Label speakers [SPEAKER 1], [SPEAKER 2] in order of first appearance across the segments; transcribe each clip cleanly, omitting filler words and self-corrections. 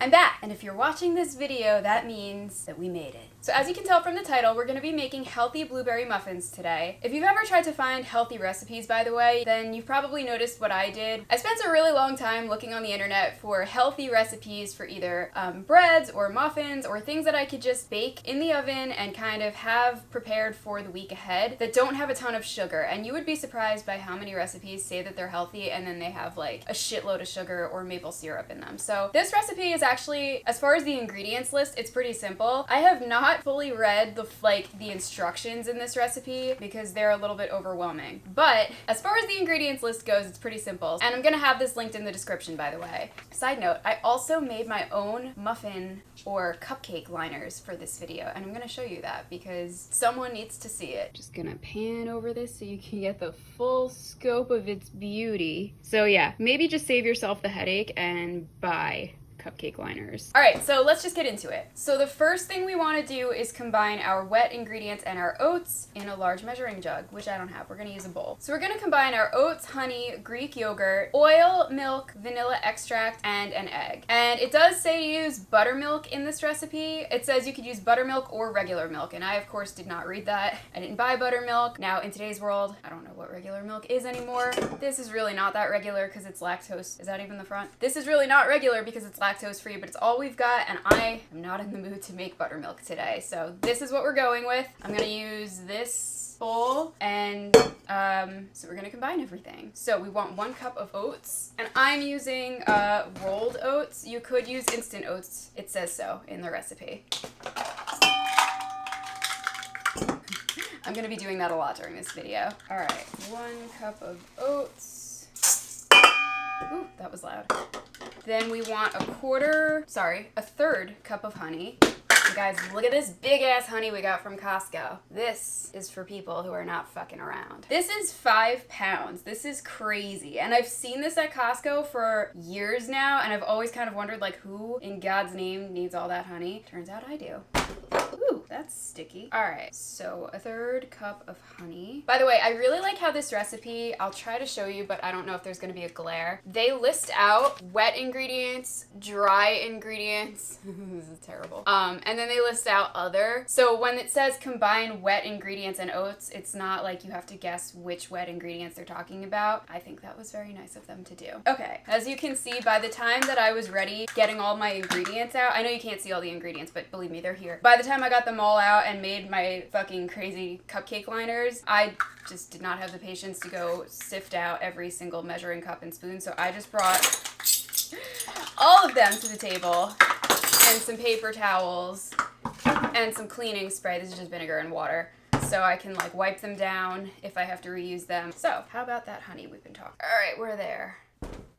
[SPEAKER 1] I'm back, and if you're watching this video, that means that we made it. So as you can tell from the title, we're gonna be making healthy blueberry muffins today. If you've ever tried to find healthy recipes, by the way, then you've probably noticed what I did. I spent a really long time looking on the internet for healthy recipes for either breads or muffins or things that I could just bake in the oven and kind of have prepared for the week ahead that don't have a ton of sugar. And you would be surprised by how many recipes say that they're healthy and then they have like a shitload of sugar or maple syrup in them. So this recipe is actually, as far as the ingredients list, it's pretty simple. I have not fully read the instructions in this recipe because they're a little bit overwhelming. But as far as the ingredients list goes, it's pretty simple. And I'm gonna have this linked in the description, by the way. Side note, I also made my own muffin or cupcake liners for this video, and I'm gonna show you that because someone needs to see it. Just gonna pan over this so you can get the full scope of its beauty. So yeah, maybe just save yourself the headache and buy cupcake liners. All right, so let's just get into it. So the first thing we want to do is combine our wet ingredients and our oats in a large measuring jug, which I don't have. We're going to use a bowl. So we're going to combine our oats, honey, Greek yogurt, oil, milk, vanilla extract, and an egg. And it does say to use buttermilk in this recipe. It says you could use buttermilk or regular milk, and I of course did not read that. I didn't buy buttermilk. Now in today's world, I don't know what regular milk is anymore. This is really not that regular because it's lactose. Is that even the front? This is really not regular because it's lactose free, but it's all we've got, and I am not in the mood to make buttermilk today. So this is what we're going with. I'm gonna use this bowl, and so we're gonna combine everything. So we want 1 cup of oats, and I'm using rolled oats. You could use instant oats. It says so in the recipe. I'm gonna be doing that a lot during this video. All right, 1 cup of oats. Ooh, that was loud. Then we want a third cup of honey. And guys, look at this big ass honey we got from Costco. This is for people who are not fucking around. This is 5 pounds. This is crazy. And I've seen this at Costco for years now, and I've always kind of wondered, like, who in God's name needs all that honey? Turns out I do. Ooh, that's sticky. All right, so a 1/3 cup of honey. By the way, I really like how this recipe, I'll try to show you, but I don't know if there's gonna be a glare. They list out wet ingredients, dry ingredients. This is terrible. And then they list out other. So when it says combine wet ingredients and oats, it's not like you have to guess which wet ingredients they're talking about. I think that was very nice of them to do. Okay, as you can see, by the time that I was ready getting all my ingredients out, I know you can't see all the ingredients, but believe me, they're here. By the time I got them all out and made my fucking crazy cupcake liners, I just did not have the patience to go sift out every single measuring cup and spoon, so I just brought all of them to the table and some paper towels and some cleaning spray. This is just vinegar and water, so I can like wipe them down if I have to reuse them. So how about that honey we've been talking? All right, we're there.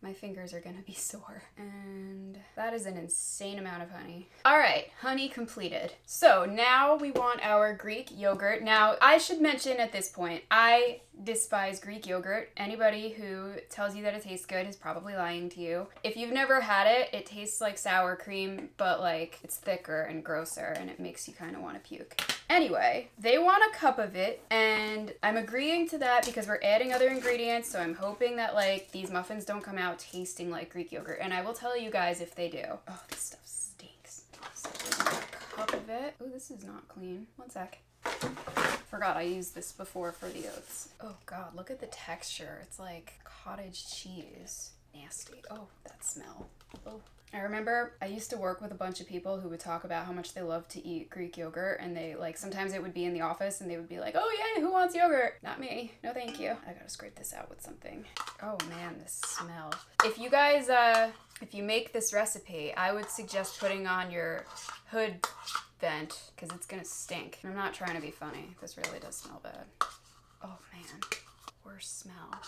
[SPEAKER 1] My fingers are gonna be sore. And that is an insane amount of honey. All right, honey completed. So now we want our Greek yogurt. Now, I should mention at this point, I despise Greek yogurt. Anybody who tells you that it tastes good is probably lying to you. If you've never had it, it tastes like sour cream, but like it's thicker and grosser, and it makes you kind of want to puke. Anyway, they want a cup of it, and I'm agreeing to that because we're adding other ingredients, so I'm hoping that like these muffins don't come out tasting like Greek yogurt, and I will tell you guys if they do. Oh, this stuff stinks. So there's a cup of it. Oh, this is not clean. One sec. Forgot I used this before for the oats. Oh god, look at the texture. It's like cottage cheese. Nasty. Oh, that smell. Oh. I remember I used to work with a bunch of people who would talk about how much they love to eat Greek yogurt, and they like sometimes it would be in the office and they would be like, oh yeah, who wants yogurt? Not me. No thank you. I gotta scrape this out with something. Oh man, this smell. If you guys if you make this recipe, I would suggest putting on your hood vent because it's gonna stink. I'm not trying to be funny. This really does smell bad. Oh man, worst smell.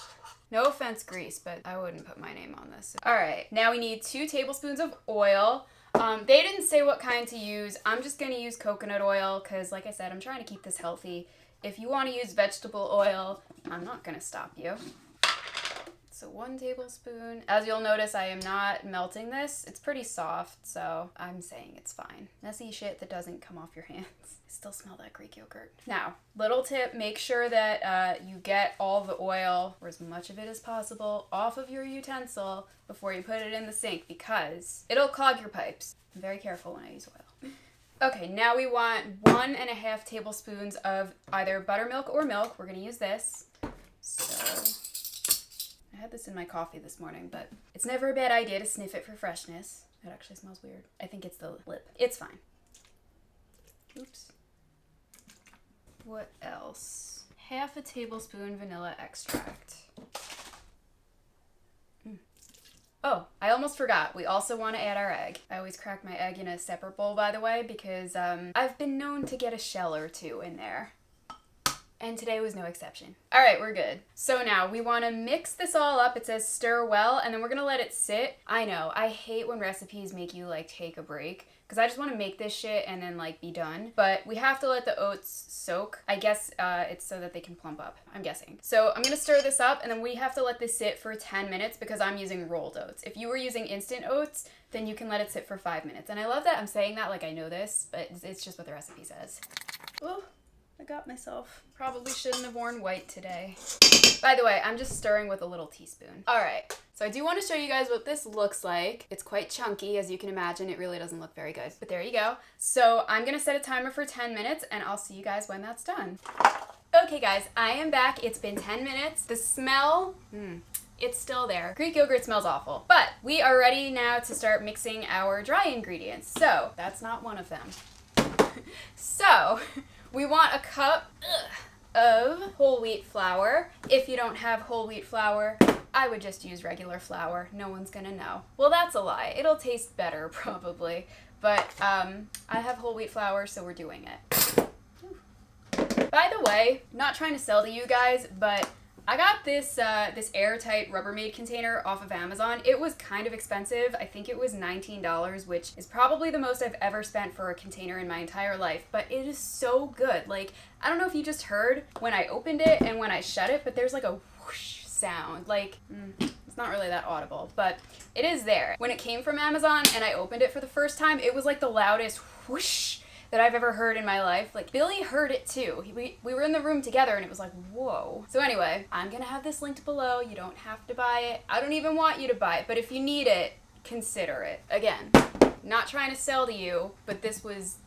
[SPEAKER 1] No offense, Grease, but I wouldn't put my name on this. All right, now we need 2 tablespoons of oil. They didn't say what kind to use. I'm just gonna use coconut oil because, like I said, I'm trying to keep this healthy. If you want to use vegetable oil, I'm not gonna stop you. So 1 tablespoon. As you'll notice, I am not melting this. It's pretty soft, so I'm saying it's fine. Messy shit that doesn't come off your hands. I still smell that Greek yogurt. Now, little tip, make sure that you get all the oil, or as much of it as possible, off of your utensil before you put it in the sink, because it'll clog your pipes. I'm very careful when I use oil. Okay, now we want 1.5 tablespoons of either buttermilk or milk. We're gonna use this. So, I had this in my coffee this morning, but it's never a bad idea to sniff it for freshness. It actually smells weird. I think it's the lip. It's fine. Oops. What else? 1/2 tablespoon vanilla extract. Oh, I almost forgot. We also want to add our egg. I always crack my egg in a separate bowl, by the way, because I've been known to get a shell or two in there. And today was no exception. All right, we're good. So now we want to mix this all up. It says stir well, and then we're going to let it sit. I know, I hate when recipes make you like take a break, because I just want to make this shit and then like be done. But we have to let the oats soak. I guess it's so that they can plump up, I'm guessing. So I'm going to stir this up, and then we have to let this sit for 10 minutes because I'm using rolled oats. If you were using instant oats, then you can let it sit for 5 minutes. And I love that I'm saying that like I know this, but it's just what the recipe says. Oh, I got myself. Probably shouldn't have worn white today. By the way, I'm just stirring with a little teaspoon. All right, so I do want to show you guys what this looks like. It's quite chunky, as you can imagine. It really doesn't look very good, but there you go. So I'm gonna set a timer for 10 minutes, and I'll see you guys when that's done. Okay guys, I am back. It's been 10 minutes. The smell, it's still there. Greek yogurt smells awful, but we are ready now to start mixing our dry ingredients. So that's not one of them. So we want a cup of whole wheat flour. If you don't have whole wheat flour, I would just use regular flour. No one's gonna know. Well, that's a lie. It'll taste better probably, but I have whole wheat flour, so we're doing it. By the way, not trying to sell to you guys, but I got this this airtight Rubbermaid container off of Amazon. It was kind of expensive. I think it was $19, which is probably the most I've ever spent for a container in my entire life, but it is so good. Like, I don't know if you just heard when I opened it and when I shut it, but there's like a whoosh sound. Like, it's not really that audible, but it is there. When it came from Amazon and I opened it for the first time, it was like the loudest whoosh that I've ever heard in my life. Like, Billy heard it too. We were in the room together and it was like, whoa. So anyway, I'm gonna have this linked below. You don't have to buy it. I don't even want you to buy it, but if you need it, consider it. Again, not trying to sell to you, but this was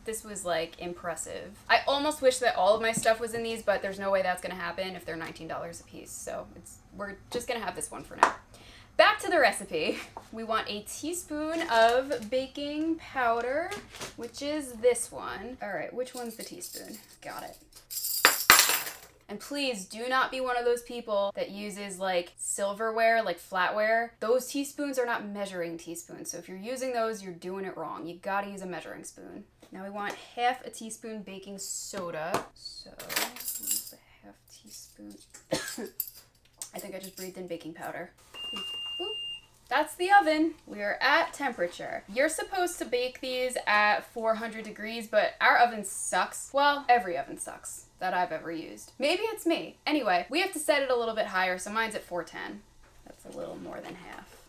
[SPEAKER 1] like impressive. I almost wish that all of my stuff was in these, but there's no way that's gonna happen if they're $19 a piece. So we're just gonna have this one for now. Back to the recipe. We want a teaspoon of baking powder, which is this one. All right, which one's the teaspoon? Got it. And please do not be one of those people that uses like silverware, like flatware. Those teaspoons are not measuring teaspoons. So if you're using those, you're doing it wrong. You gotta use a measuring spoon. Now we want 1/2 teaspoon baking soda. So what's the 1/2 teaspoon? I think I just breathed in baking powder. Ooh. That's the oven. We are at temperature. You're supposed to bake these at 400 degrees, but our oven sucks. Well, every oven sucks that I've ever used. Maybe it's me. Anyway, we have to set it a little bit higher, so mine's at 410. That's a little more than half.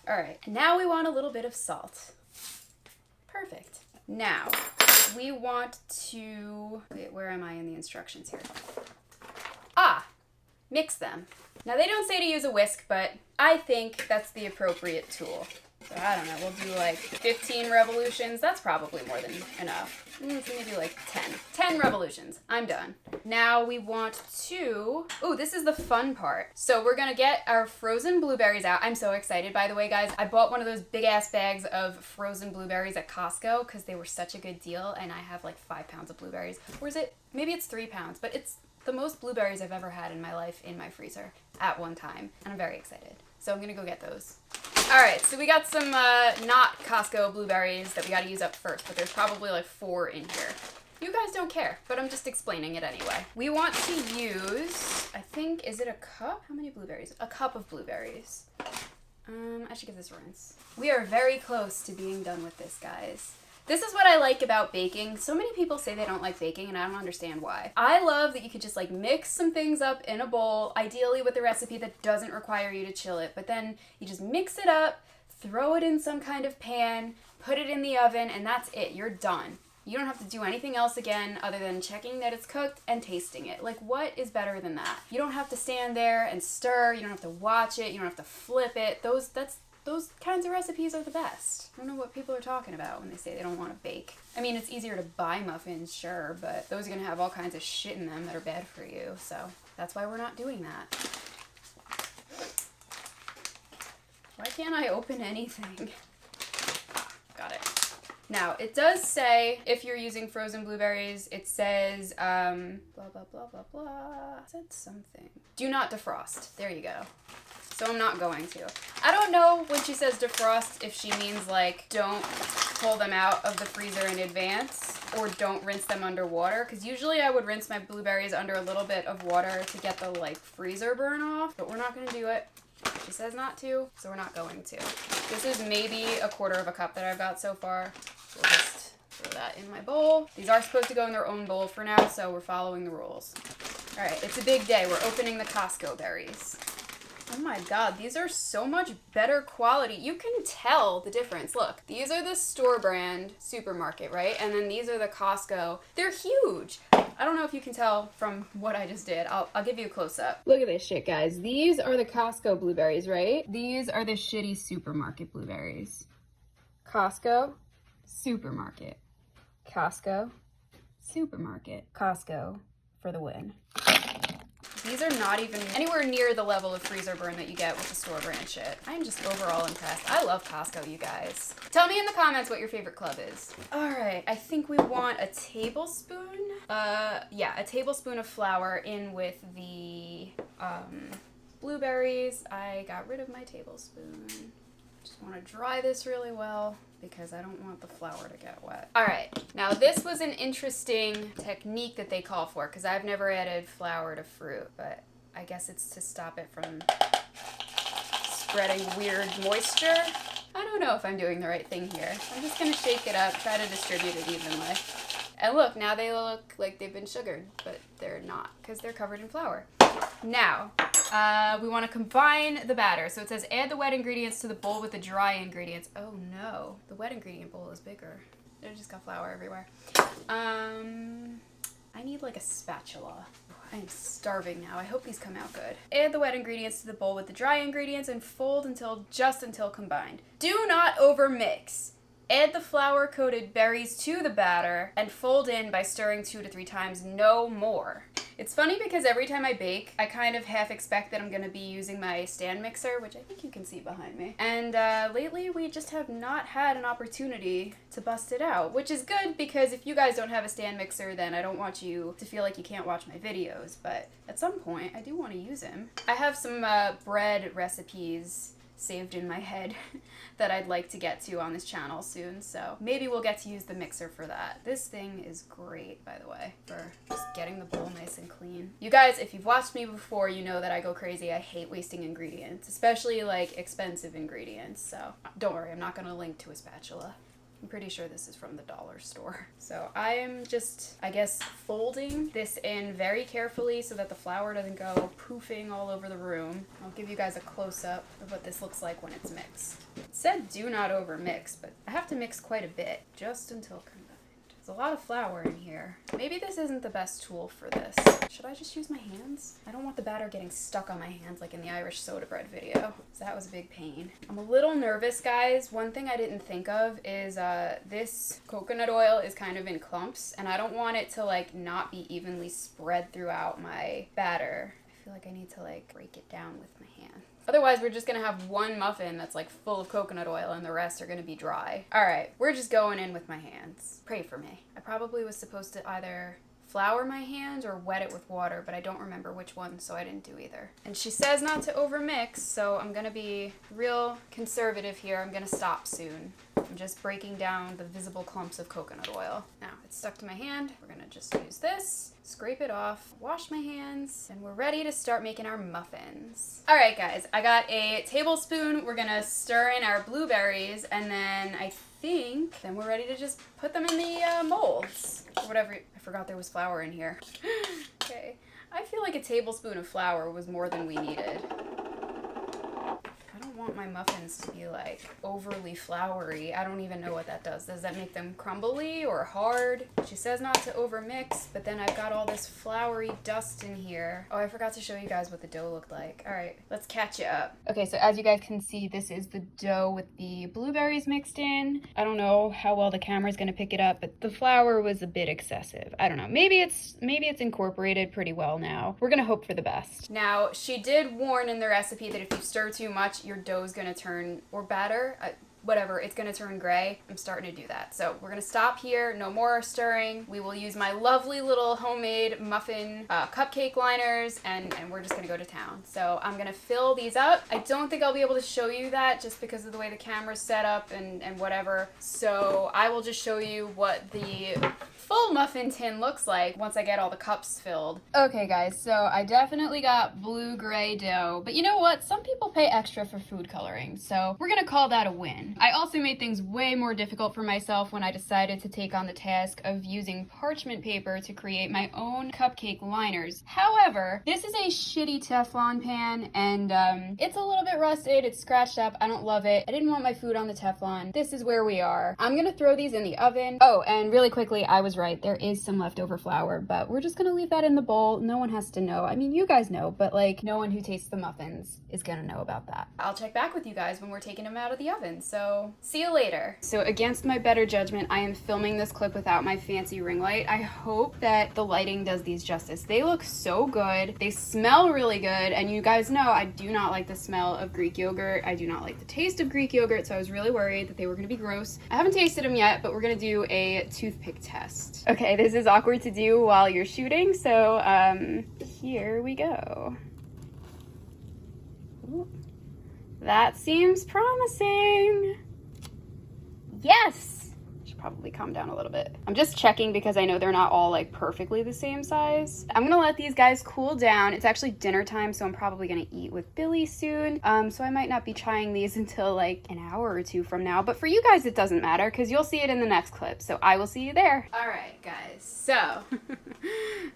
[SPEAKER 1] All right, now we want a little bit of salt. Perfect. Now, we want to, wait, where am I in the instructions here? Mix them. Now they don't say to use a whisk, but I think that's the appropriate tool. So I don't know, we'll do like 15 revolutions. That's probably more than enough. Let's maybe like 10. 10 revolutions. I'm done. Now we want to, ooh, this is the fun part. So we're gonna get our frozen blueberries out. I'm so excited, by the way, guys. I bought one of those big ass bags of frozen blueberries at Costco because they were such a good deal, and I have like 5 pounds of blueberries. Or is it, maybe it's 3 pounds, but it's the most blueberries I've ever had in my life in my freezer at one time, and I'm very excited. So I'm gonna go get those. All right, so we got some not Costco blueberries that we gotta use up first, but there's probably like 4 in here. You guys don't care, but I'm just explaining it anyway. We want to use, I think, is it a cup? How many blueberries? A cup of blueberries. I should give this a rinse. We are very close to being done with this, guys. This is what I like about baking. So many people say they don't like baking, and I don't understand why. I love that you could just like mix some things up in a bowl, ideally with a recipe that doesn't require you to chill it, but then you just mix it up, throw it in some kind of pan, put it in the oven, and that's it. You're done. You don't have to do anything else again other than checking that it's cooked and tasting it. Like, what is better than that? You don't have to stand there and stir. You don't have to watch it. You don't have to flip it. Those kinds of recipes are the best. I don't know what people are talking about when they say they don't want to bake. I mean, it's easier to buy muffins, sure, but those are going to have all kinds of shit in them that are bad for you. So that's why we're not doing that. Why can't I open anything? Got it. Now, it does say, if you're using frozen blueberries, it says, blah, blah, blah, blah, blah. It said something. Do not defrost. There you go. So I'm not going to. I don't know when she says defrost if she means, like, don't pull them out of the freezer in advance or don't rinse them underwater. Because usually I would rinse my blueberries under a little bit of water to get the, like, freezer burn off. But we're not going to do it. She says not to, so we're not going to. This is maybe 1/4 cup that I've got so far. We'll just throw that in my bowl. These are supposed to go in their own bowl for now, so we're following the rules. All right, it's a big day. We're opening the Costco berries. Oh my God, these are so much better quality. You can tell the difference. Look, these are the store brand supermarket, right? And then these are the Costco. They're huge. I don't know if you can tell from what I just did. I'll give you a close up. Look at this shit, guys. These are the Costco blueberries, right? These are the shitty supermarket blueberries. Costco, supermarket. Costco, supermarket. Costco for the win. These are not even anywhere near the level of freezer burn that you get with the store brand shit. I'm just overall impressed. I love Costco, you guys. Tell me in the comments what your favorite club is. All right, I think we want a tablespoon. Yeah, a tablespoon of flour in with the blueberries. I got rid of my tablespoon. Just want to dry this really well because I don't want the flour to get wet. All right, now this was an interesting technique that they call for because I've never added flour to fruit, but I guess it's to stop it from spreading weird moisture. I don't know if I'm doing the right thing here. I'm just gonna shake it up, try to distribute it evenly. And look, now they look like they've been sugared, but they're not because they're covered in flour. Now, we want to combine the batter. So it says add the wet ingredients to the bowl with the dry ingredients. Oh no, the wet ingredient bowl is bigger. It just got flour everywhere. I need like a spatula. I am starving now. I hope these come out good. Add the wet ingredients to the bowl with the dry ingredients and fold just until combined. Do not overmix. Add the flour-coated berries to the batter and fold in by stirring 2 to 3 times, no more. It's funny because every time I bake, I kind of half expect that I'm going to be using my stand mixer, which I think you can see behind me. And lately, we just have not had an opportunity to bust it out, which is good because if you guys don't have a stand mixer, then I don't want you to feel like you can't watch my videos. But at some point, I do want to use him. I have some bread recipes saved in my head that I'd like to get to on this channel soon, so maybe we'll get to use the mixer for that. This thing is great, by the way, for just getting the bowl nice and clean. You guys, if you've watched me before, you know that I go crazy. I hate wasting ingredients, especially like expensive ingredients, so don't worry, I'm not gonna link to a spatula. I'm pretty sure this is from the dollar store. So I am just, I guess, folding this in very carefully so that the flour doesn't go poofing all over the room. I'll give you guys a close-up of what this looks like when it's mixed. It said do not overmix, but I have to mix quite a bit, just until combined. There's a lot of flour in here. Maybe this isn't the best tool for this. Should I just use my hands? I don't want the batter getting stuck on my hands like in the Irish soda bread video. So that was a big pain. I'm a little nervous, guys. One thing I didn't think of is this coconut oil is kind of in clumps and I don't want it to like not be evenly spread throughout my batter. I feel like I need to like break it down with my hand. Otherwise, we're just gonna have one muffin that's like full of coconut oil and the rest are gonna be dry. All right, we're just going in with my hands. Pray for me. I probably was supposed to either flour my hands or wet it with water, but I don't remember which one, so I didn't do either. And she says not to overmix, so I'm gonna be real conservative here. I'm gonna stop soon. I'm just breaking down the visible clumps of coconut oil. Now, it's stuck to my hand. We're gonna just use this, scrape it off, wash my hands, and we're ready to start making our muffins. All right, guys, I got a tablespoon. We're gonna stir in our blueberries, and then then we're ready to just put them in the molds. Or whatever, I forgot there was flour in here. Okay, I feel like a tablespoon of flour was more than we needed. I don't want my muffins to be like overly floury. I don't even know what that does. Does that make them crumbly or hard? She says not to overmix, but then I've got all this floury dust in here. Oh, I forgot to show you guys what the dough looked like. All right, let's catch it up. Okay, so as you guys can see, this is the dough with the blueberries mixed in. I don't know how well the camera's gonna pick it up, but the flour was a bit excessive. I don't know, maybe it's incorporated pretty well now. We're gonna hope for the best. Now, she did warn in the recipe that if you stir too much, your dough's gonna turn, or batter, whatever, it's gonna turn gray. I'm starting to do that. So we're gonna stop here, no more stirring. We will use my lovely little homemade muffin cupcake liners, and we're just gonna go to town. So I'm gonna fill these up. I don't think I'll be able to show you that just because of the way the camera's set up and whatever. So I will just show you what the full muffin tin looks like once I get all the cups filled. Okay guys, so I definitely got blue-gray dough, but you know what? Some people pay extra for food coloring, so we're gonna call that a win. I also made things way more difficult for myself when I decided to take on the task of using parchment paper to create my own cupcake liners. However, this is a shitty Teflon pan, and it's a little bit rusted, it's scratched up, I don't love it. I didn't want my food on the Teflon. This is where we are. I'm gonna throw these in the oven. Oh, and really quickly, I was right, there is some leftover flour, but we're just gonna leave that in the bowl. No one has to know. I mean, you guys know, but like, no one who tastes the muffins is gonna know about that. I'll check back with you guys when we're taking them out of the oven, so see you later. So against my better judgment, I am filming this clip without my fancy ring light. I hope that the lighting does these justice. They look so good. They smell really good, and you guys know I do not like the smell of Greek yogurt. I do not like the taste of Greek yogurt, so I was really worried that they were gonna be gross. I haven't tasted them yet, but we're gonna do a toothpick test. Okay, this is awkward to do while you're shooting, so here we go. Ooh. That seems promising. Yes! Should probably calm down a little bit. I'm just checking because I know they're not all like perfectly the same size. I'm gonna let these guys cool down. It's actually dinner time, so I'm probably gonna eat with Billy soon. So I might not be trying these until like an hour or two from now, but for you guys it doesn't matter because you'll see it in the next clip, so I will see you there. All right, guys, so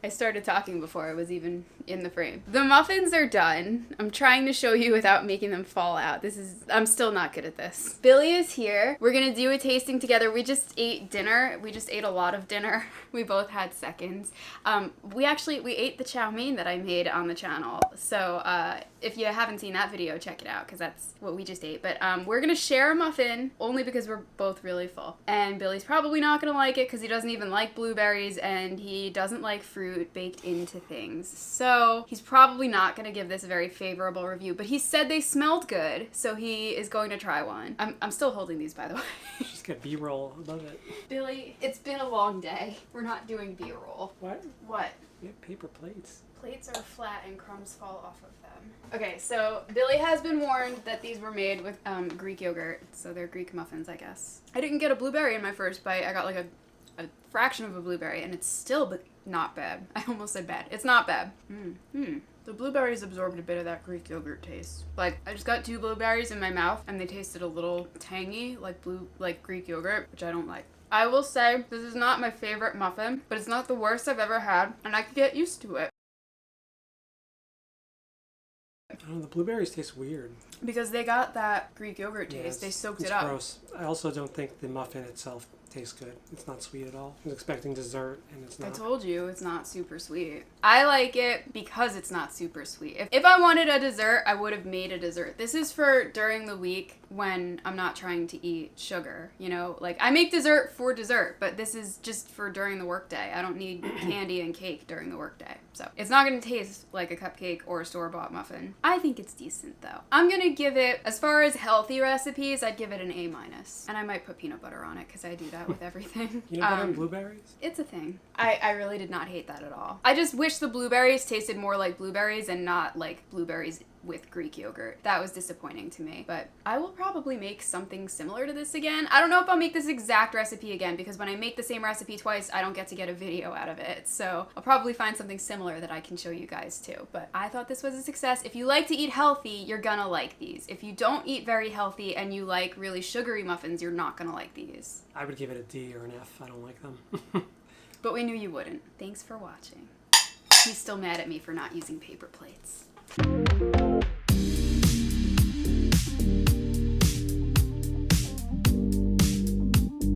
[SPEAKER 1] I started talking before I was even in the frame. The muffins are done. I'm trying to show you without making them fall out. I'm still not good at this. Billy is here. We're gonna do a tasting together. We just ate dinner. We just ate a lot of dinner. We both had seconds. We ate the chow mein that I made on the channel. So if you haven't seen that video, check it out because that's what we just ate. But we're gonna share a muffin only because we're both really full. And Billy's probably not gonna like it because he doesn't even like blueberries and he doesn't like fruit baked into things. So he's probably not gonna give this a very favorable review, but he said they smelled good, so he is going to try one. I'm still holding these, by the way.
[SPEAKER 2] She's got B-roll above it.
[SPEAKER 1] Billy, it's been a long day. We're not doing B-roll.
[SPEAKER 2] What?
[SPEAKER 1] What?
[SPEAKER 2] We have paper plates.
[SPEAKER 1] Plates are flat and crumbs fall off of them. Okay, so Billy has been warned that these were made with Greek yogurt, so they're Greek muffins, I guess. I didn't get a blueberry in my first bite. I got like a fraction of a blueberry, and it's still not bad. I almost said bad. It's not bad. The blueberries absorbed a bit of that Greek yogurt taste. Like, I just got 2 blueberries in my mouth, and they tasted a little tangy, like Greek yogurt, which I don't like. I will say, this is not my favorite muffin, but it's not the worst I've ever had, and I can get used to it.
[SPEAKER 2] I don't know, the blueberries taste weird.
[SPEAKER 1] Because they got that Greek yogurt taste. They soaked it up.
[SPEAKER 2] It's gross. I also don't think the muffin itself tastes good. It's not sweet at all. I was expecting dessert, and it's not.
[SPEAKER 1] I told you, it's not super sweet. I like it because it's not super sweet. If I wanted a dessert, I would have made a dessert. This is for during the week when I'm not trying to eat sugar, you know? Like, I make dessert for dessert, but this is just for during the workday. I don't need candy and cake during the workday. So, it's not gonna taste like a cupcake or a store-bought muffin. I think it's decent, though. I'm gonna give it, as far as healthy recipes, I'd give it an A-. And I might put peanut butter on it, because I do that with everything.
[SPEAKER 2] Peanut butter and blueberries?
[SPEAKER 1] It's a thing. I really did not hate that at all. I just wish the blueberries tasted more like blueberries and not like blueberries with Greek yogurt. That was disappointing to me, but I will probably make something similar to this again. I don't know if I'll make this exact recipe again, because when I make the same recipe twice, I don't get to get a video out of it. So I'll probably find something similar that I can show you guys too. But I thought this was a success. If you like to eat healthy, you're gonna like these. If you don't eat very healthy and you like really sugary muffins, you're not gonna like these.
[SPEAKER 2] I would give it a D or an F. I don't like them.
[SPEAKER 1] But we knew you wouldn't. Thanks for watching. He's still mad at me for not using paper plates.